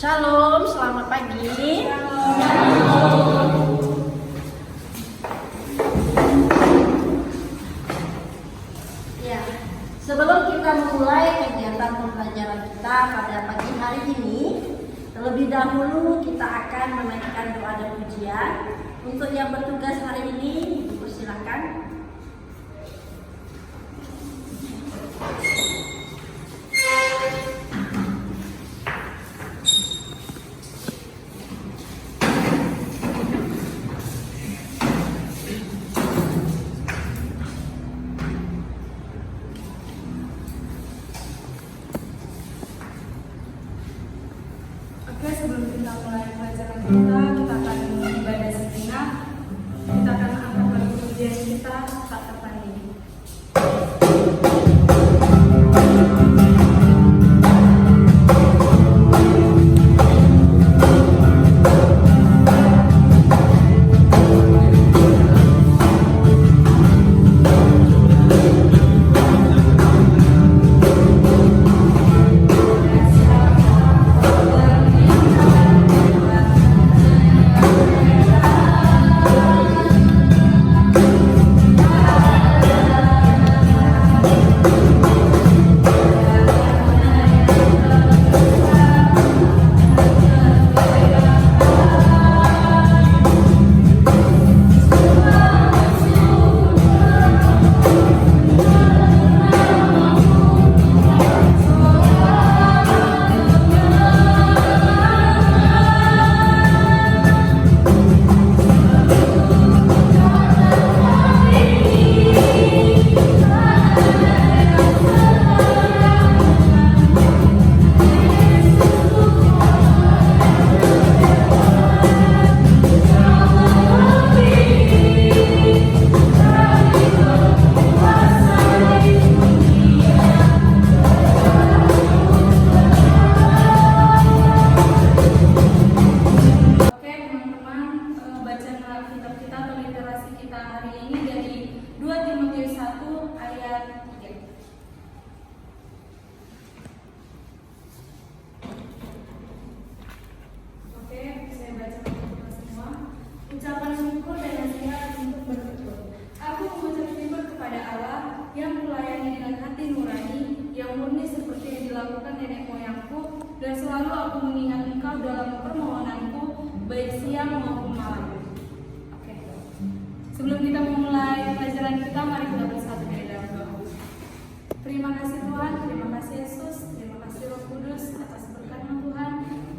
Shalom, selamat pagi. Ya, sebelum kita memulai kegiatan pembelajaran kita pada pagi hari ini, terlebih dahulu kita akan menaikkan doa dan pujian. Untuk yang bertugas hari ini, Ibu silakan. Oke, sebelum kita mulai pelajaran kita akan ibadah sejenak. Kita akan angkat lagu pujian kita tak tertandingi. Ucapan syukur dan nasihat untuk bersyukur. Aku mengucap syukur kepada Allah yang melayani dengan hati nurani, yang murni seperti yang dilakukan nenek moyangku, dan selalu aku mengingat Engkau dalam permohonanku, baik siang maupun malam. Oke. Sebelum kita memulai pelajaran kita, mari kita bersatu di dalam doa. Terima kasih Tuhan, terima kasih Yesus, terima kasih Roh Kudus atas berkat-Mu Tuhan.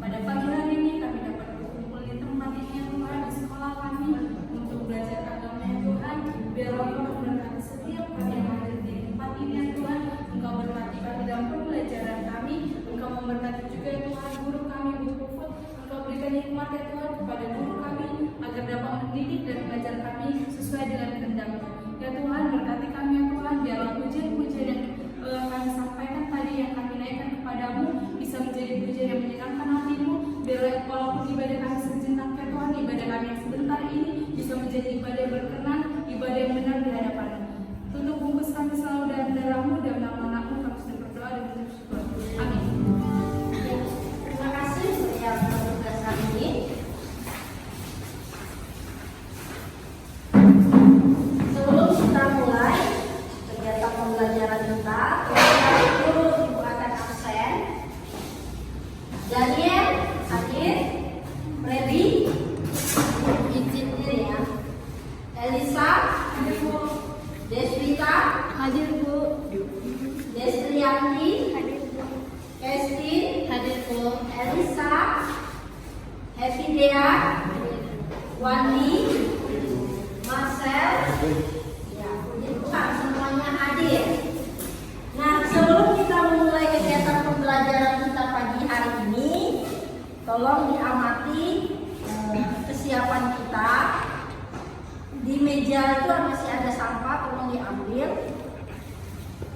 Pada pagi hari ini kami dapat berkumpul di tempat ini ya Tuhan, di sekolah kami untuk belajar agama ya Tuhan. Biar Roh memberkati setiap kami yang ada di tempat ini ya Tuhan. Engkau berkati kami dalam pembelajaran kami. Engkau memberkati juga ya Tuhan guru kami, Bu Puput. Engkau berikan hikmat ya Tuhan kepada guru kami agar dapat mendidik dan mengajar kami sesuai dengan kehendak-Mu. Ya Tuhan, berkati kami ya Tuhan, biarlah pujian-pujian yang kami sampaikan tadi, yang kami naikkan kepadamu, bisa menjadi pujian yang menyenangkan hati-Mu. Biarlah walaupun ibadah kami sejenak ya Tuhan, ibadah kami yang sebentar ini bisa menjadi ibadah yang berkenan, ibadah yang benar di hadapan-Mu. Tutup bungkus kami selalu dalam darah-Mu, dalam nama Anak-Mu kami sudah berdoa dan bersyukur. Amin. Ya, terima kasih untuk yang bertugas hari ini. Sebelum kita mulai kegiatan pembelajaran kita, dulu Ibu akan absen. Daniel, Adit, Freddy, izin diri ya. Elisa, hadir Bu. Deswita, hadir Bu. Destrianti, hadir Bu. Kestin, hadir Bu. Elisa, Happy Dea, Wandi, Marcel, ya, bukan semuanya hadir. Nah, sebelum kita memulai kegiatan pembelajaran kita pagi hari ini, tolong diamati kesiapan kita. Di meja itu masih ada sampah, tolong diambil.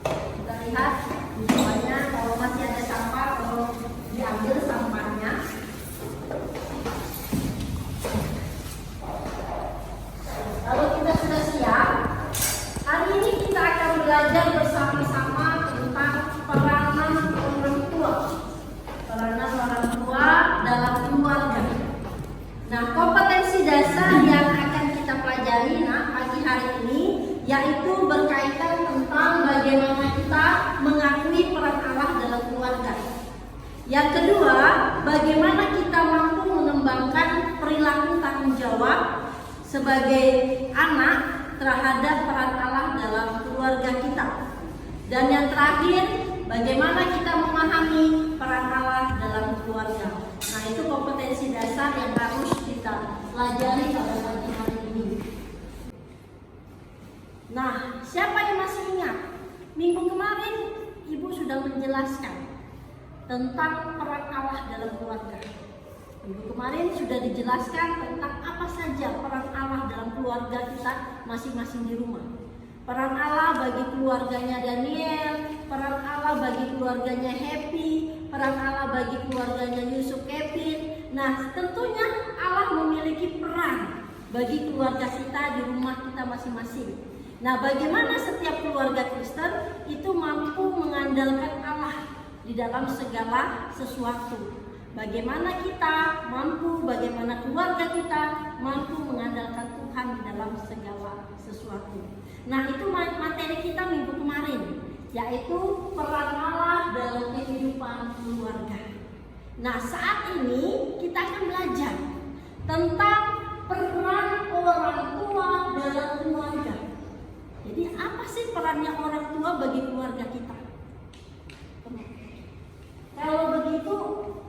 Kita lihat semuanya, kalau masih ada sampah, tolong diambil sampahnya. Kalau kita sudah siap, hari ini kita akan belajar bersama-sama tentang peranan orang tua. Peranan orang tua keluarga. Yang kedua, bagaimana kita mampu mengembangkan perilaku tanggung jawab sebagai anak terhadap peran Allah dalam keluarga kita. Dan yang terakhir, bagaimana kita memahami peran Allah dalam keluarga. Nah, itu kompetensi dasar yang harus kita pelajari pada pagi hari ini. Nah, siapa yang masih ingat? Minggu kemarin Ibu sudah menjelaskan tentang peran Allah dalam keluarga. Minggu kemarin sudah dijelaskan tentang apa saja peran Allah dalam keluarga kita masing-masing di rumah. Peran Allah bagi keluarganya Daniel, peran Allah bagi keluarganya Happy, peran Allah bagi keluarganya Yusuf Kevin. Nah, tentunya Allah memiliki peran bagi keluarga kita di rumah kita masing-masing. Nah, bagaimana setiap keluarga Kristen itu mampu mengandalkan Allah di dalam segala sesuatu. Bagaimana kita mampu, bagaimana keluarga kita mampu mengandalkan Tuhan di dalam segala sesuatu. Nah, itu materi kita minggu kemarin, yaitu peran Allah dalam kehidupan keluarga. Nah, saat ini kita akan belajar tentang peran orang tua dalam keluarga. Jadi, apa sih perannya orang tua bagi keluarga kita? Kalau begitu,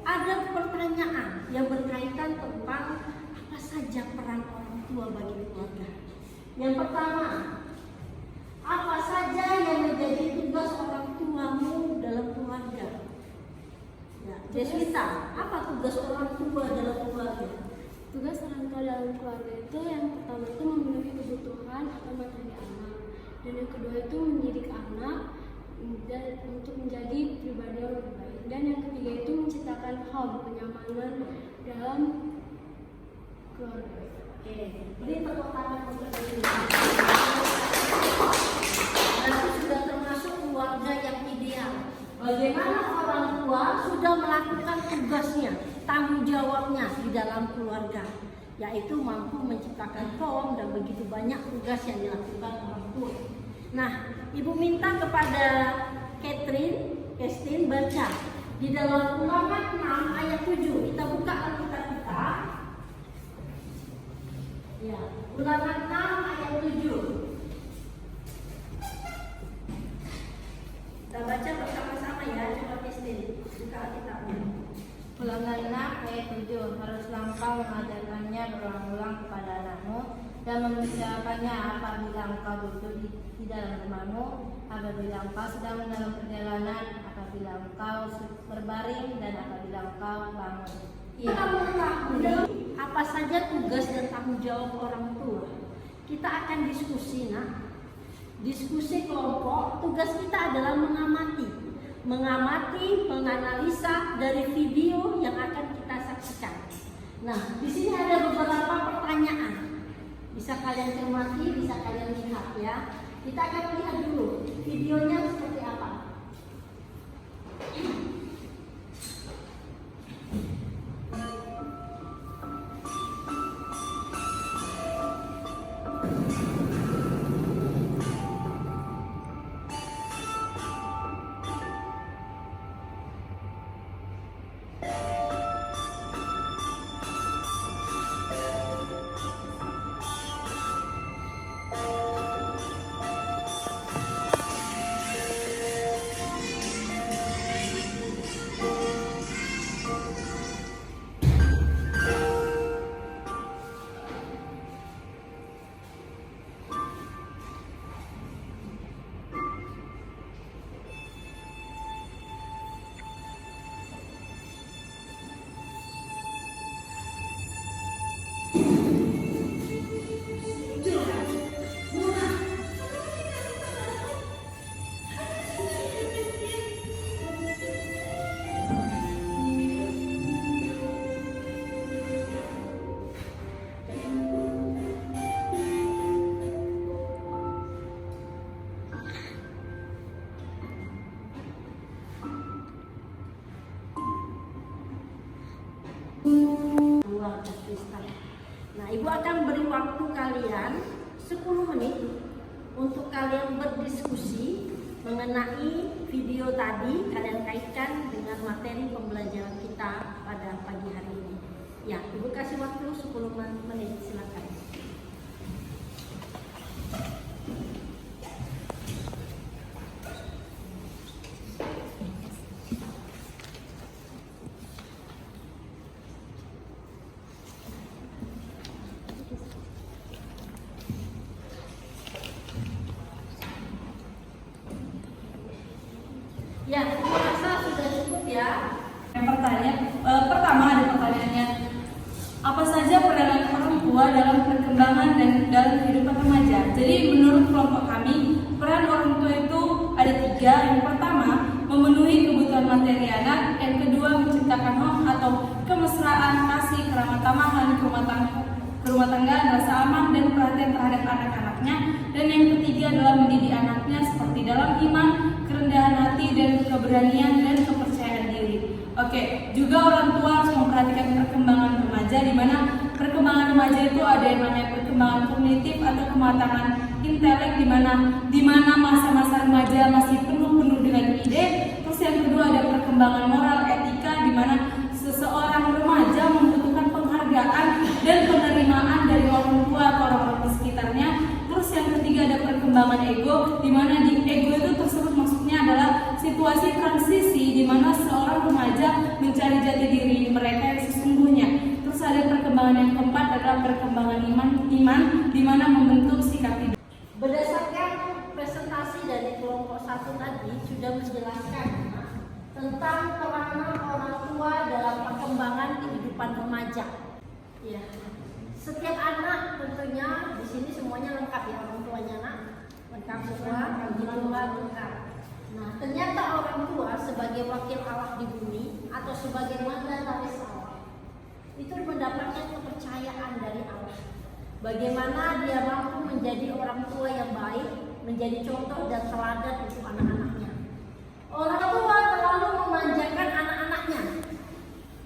ada pertanyaan yang berkaitan tentang apa saja peran orang tua bagi keluarga. Yang pertama, apa saja yang menjadi tugas orang tuamu dalam keluarga? Ya, Deswita, apa tugas orang tua dalam keluarga? Tugas orang tua dalam keluarga itu yang pertama itu memenuhi kebutuhan atau materi anak, dan yang kedua itu mendidik anak dan untuk menjadi pribadi yang lebih baik, dan yang ketiga itu menciptakan home, kenyamanan dalam keluarga. Oke, beri tepuk tangan untuk diri. Berarti sudah termasuk keluarga yang ideal. Bagaimana orang tua sudah melakukan tugasnya, tanggung jawabnya di dalam keluarga, yaitu mampu menciptakan home dan begitu banyak tugas yang dilakukan orang tua. Nah, Ibu minta kepada Catherine baca di dalam Ulangan 6 ayat 7. Kita buka Alkitab kita. Ya, Ulangan 6 ayat 7. Kita baca bersama-sama ya, coba Catherine buka Alkitabnya. Ulangan 6 ayat 7. Haruslah engkau mengajarkannya berulang-ulang kepada anakmu dan membicarakannya apabila engkau duduk di dalam rumahmu, apabila engkau sedang dalam perjalanan, apabila engkau berbaring, dan apabila engkau bangun. Kita mengetahui apa saja tugas dan tanggung jawab orang tua. Kita akan diskusi, diskusi kelompok. Tugas kita adalah mengamati, menganalisa dari video yang akan kita saksikan. Nah, di sini ada beberapa pertanyaan. Bisa kalian cermati, bisa kalian lihat ya. Kita akan lihat dulu videonya seperti apa. Keluarga Kristen. Nah, Ibu akan beri waktu kalian 10 menit untuk kalian berdiskusi mengenai video tadi kalian kaitkan dengan materi pembelajaran kita pada pagi hari ini. Ya, Ibu kasih waktu 10 menit, silakan. Ya, saya rasa sudah cukup ya. Yang pertama ada pertanyaannya, apa saja peranan orang tua dalam perkembangan dan dalam kehidupan remaja? Jadi menurut kelompok kami, peran orang tua itu ada 3. Yang pertama, memenuhi kebutuhan materi anak. Yang kedua, menciptakan home atau kemesraan, kasih, keramah tamahan, rumah tangga, rasa aman dan perhatian terhadap anak-anaknya. Dan yang ketiga adalah mendidik anaknya seperti dalam iman, kerendahan hati dan keberanian dan kepercayaan diri. Oke, juga orang tua harus memperhatikan perkembangan remaja, di mana perkembangan remaja itu ada yang namanya perkembangan kognitif atau kematangan intelek, di mana masa-masa remaja masih penuh dengan ide. Terus yang kedua ada perkembangan moral etika, di mana seseorang remaja membutuhkan penghargaan dan penerimaan dari orang tua atau orang-orang di sekitarnya. Terus yang ketiga ada perkembangan ego, di mana di ego itu tersebut maksudnya adalah situasi transisi di mana seorang remaja mencari jati diri mereka yang sesungguhnya. Terus ada perkembangan yang keempat adalah perkembangan iman di mana membentuk sikap hidup. Berdasarkan presentasi dari kelompok 1 tadi sudah menjelaskan tentang peran orang tua dalam perkembangan kehidupan remaja. Ya. Setiap anak tentunya di sini semuanya lengkap ya, orang tuanya nak lengkap semua, lengkap. Nah, ternyata orang tua sebagai wakil Allah di bumi atau sebagai mandataris Allah itu mendapatkan kepercayaan dari Allah. Bagaimana dia mampu menjadi orang tua yang baik, menjadi contoh dan teladan untuk anak-anaknya. Orang tua terlalu memanjakan anak-anaknya.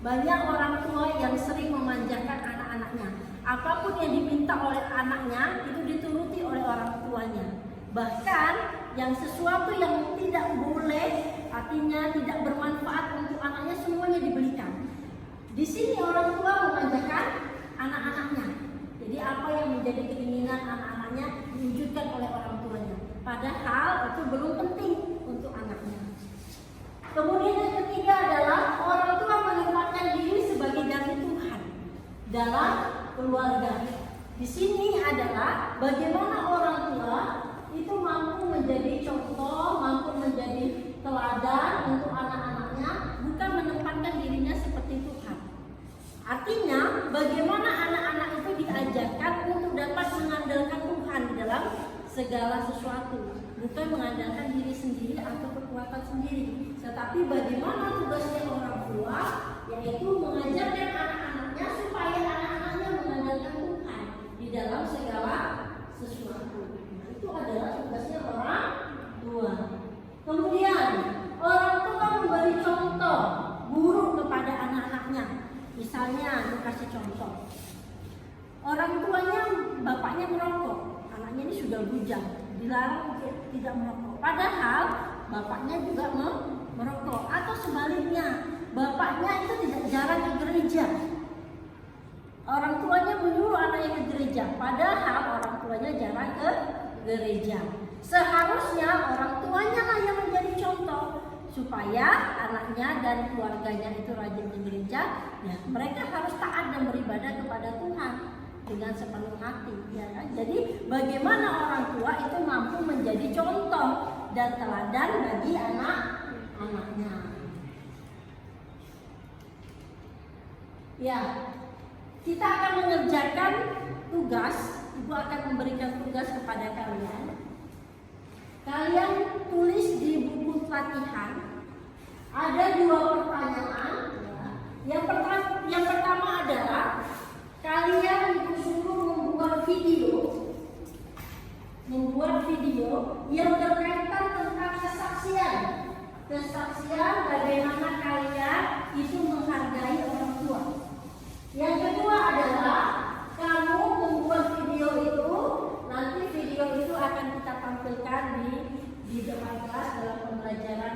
Banyak orang tua yang sering memanjakan anak-anaknya. Apapun yang diminta oleh anaknya itu dituruti oleh orang tuanya. Bahkan yang sesuatu yang tidak boleh, artinya tidak bermanfaat untuk anaknya, semuanya dibelikan. Di sini orang tua memanjakan anak-anaknya. Jadi apa yang menjadi keinginan anak-anaknya diwujudkan oleh orang tuanya. Padahal itu belum penting untuk anaknya. Kemudian yang ketiga adalah orang tua menempatkan diri sebagai ganti Tuhan dalam keluarga. Di sini adalah bagaimana orang tua itu mampu menjadi contoh, mampu menjadi teladan untuk anak-anaknya, bukan menempatkan dirinya seperti Tuhan. Artinya bagaimana anak-anak itu diajarkan untuk dapat mengandalkan Tuhan dalam segala sesuatu, bukan mengandalkan diri sendiri atau kekuatan sendiri, tetapi bagaimana tugasnya orang tua, yaitu mengajarkan anak-anaknya supaya anak-anaknya mengandalkan Tuhan di dalam segala sesuatu. Nah, itu adalah tugasnya orang tua. Kemudian orang tua memberi contoh buruk kepada anak-anaknya. Misalnya, aku kasih contoh. Orang tuanya, bapaknya merokok, anaknya ini sudah bujang, dilarang tidak merokok. Padahal bapaknya juga merokok. Atau sebaliknya, bapaknya itu tidak jarang ke gereja. Orang tuanya menyuruh anaknya ke gereja, padahal orang tuanya jarang ke gereja. Seharusnya orang tuanya lah yang menjadi contoh supaya anaknya dan keluarganya itu rajin ke gereja. Ya, mereka harus taat dan beribadah kepada Tuhan dengan sepenuh hati, ya kan? Jadi bagaimana orang tua itu mampu menjadi contoh dan teladan bagi anak-anaknya. Ya, kita akan mengerjakan tugas. Ibu akan memberikan tugas kepada kalian. Kalian tulis di buku latihan. Ada 2 pertanyaan. Ya. Yang pertama adalah kalian disuruh membuat video yang berkaitan tentang kesaksian bagaimana kalian itu menghargai orang tua. Yang kedua adalah kamu membuat video itu, nanti video itu akan kita tampilkan di depan kelas dalam pembelajaran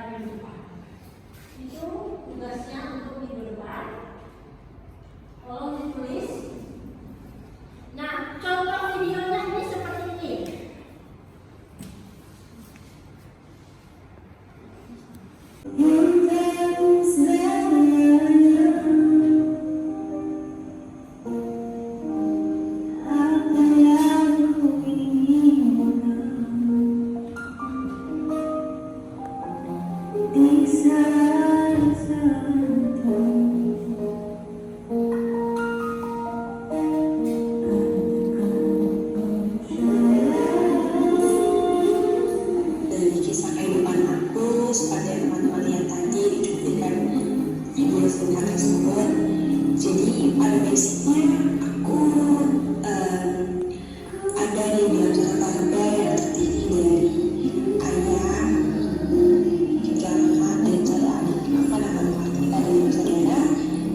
Dari kisah kehidupan aku, seperti yang teman-teman lihat tadi di cuplikan video singkat tersebut. Jadi pada basicnya aku ada di dalam satu keluarga yang terdiri dari ayah, tiga kakak, dan satu adik. Aku anak keempat, kita ada 5 saudara,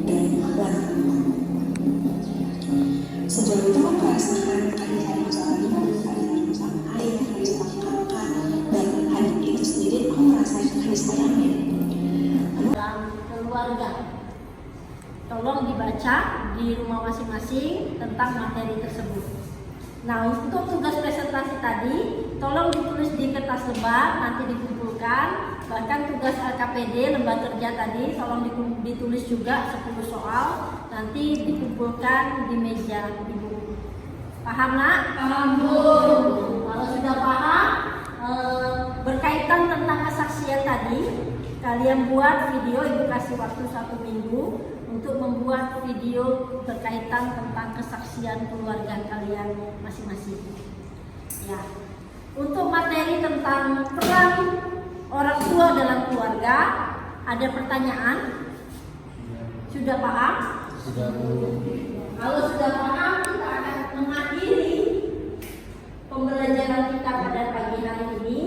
dan aku anak keempat. Sejauh itu aku merasakan kasih sayang sama ibu, kasih sayang sama ayah, kasih sayang sama kakak, dan adik itu sendiri aku merasakan kasih sayangnya. dalam keluarga. Tolong dibaca di rumah masing-masing tentang materi tersebut. Nah, untuk tugas presentasi tadi, tolong ditulis di kertas lebar, nanti dikumpulkan. Bahkan tugas LKPD, lembar kerja tadi, tolong ditulis juga 10 soal, nanti dikumpulkan di meja ibu. Paham, Nak? Paham, Bu. Kalau sudah paham, berkaitan tentang kesaksian tadi, kalian buat video, ibu kasih waktu 1 minggu untuk membuat video berkaitan tentang kesaksian keluarga kalian masing-masing. Ya, untuk materi tentang peran orang tua dalam keluarga, ada pertanyaan? Sudah paham? Sudah. Kalau sudah paham, kita akan mengakhiri pembelajaran kita pada pagi hari ini.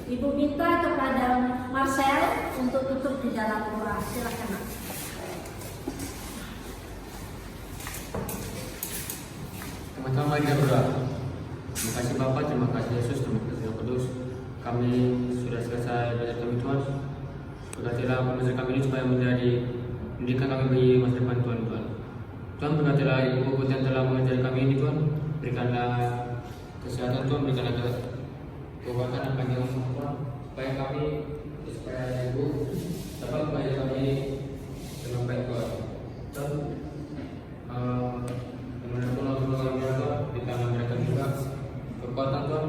Ibu minta kepada Marcel untuk tutup di dalam doa. Silakan. Teman-teman mari kita berdoa. Terima kasih Bapak, terima kasih Yesus, terima kasih Roh Kudus. Kami sudah selesai belajar kami Tuhan. Berkatilah pembelajaran kami ini supaya menjadi pendidikan kami bagi masa depan Tuhan. Tuhan berkatilah ibu-ibu yang telah mengajari kami ini Tuhan. Berikanlah kesehatan Tuhan, berikanlah kekuatan dan panjang umur Tuhan, supaya kami, supaya ibu dapat mengajar kami dengan baik Tuhan. Tuhan, dimanapun orang tua kami berada, berikanlah mereka juga kekuatan Tuhan,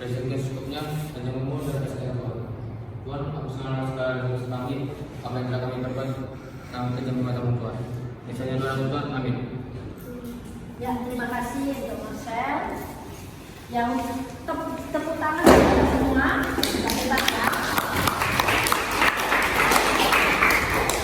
rezeki secukupnya, panjang umur dan kesehatan Tuhan. Tuhan, aku segala dosa kami, apa yang telah kami perbuat, kami kejam kepadamu Tuhan. Misalnya doa Tuhan, amin. Ya, terima kasih untuk Marcel. Yang tepuk tangan kita semua, kita hebat ya.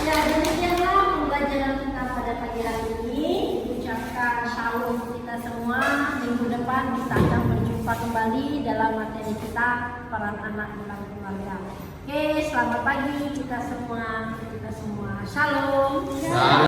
Ya, demikianlah pembelajaran kita pada pagi hari ini. Ucapkan shalom kita semua. Minggu depan kita akan berjumpa kembali dalam materi kita peran anak dalam keluarga. Oke, selamat pagi kita semua. Shalom.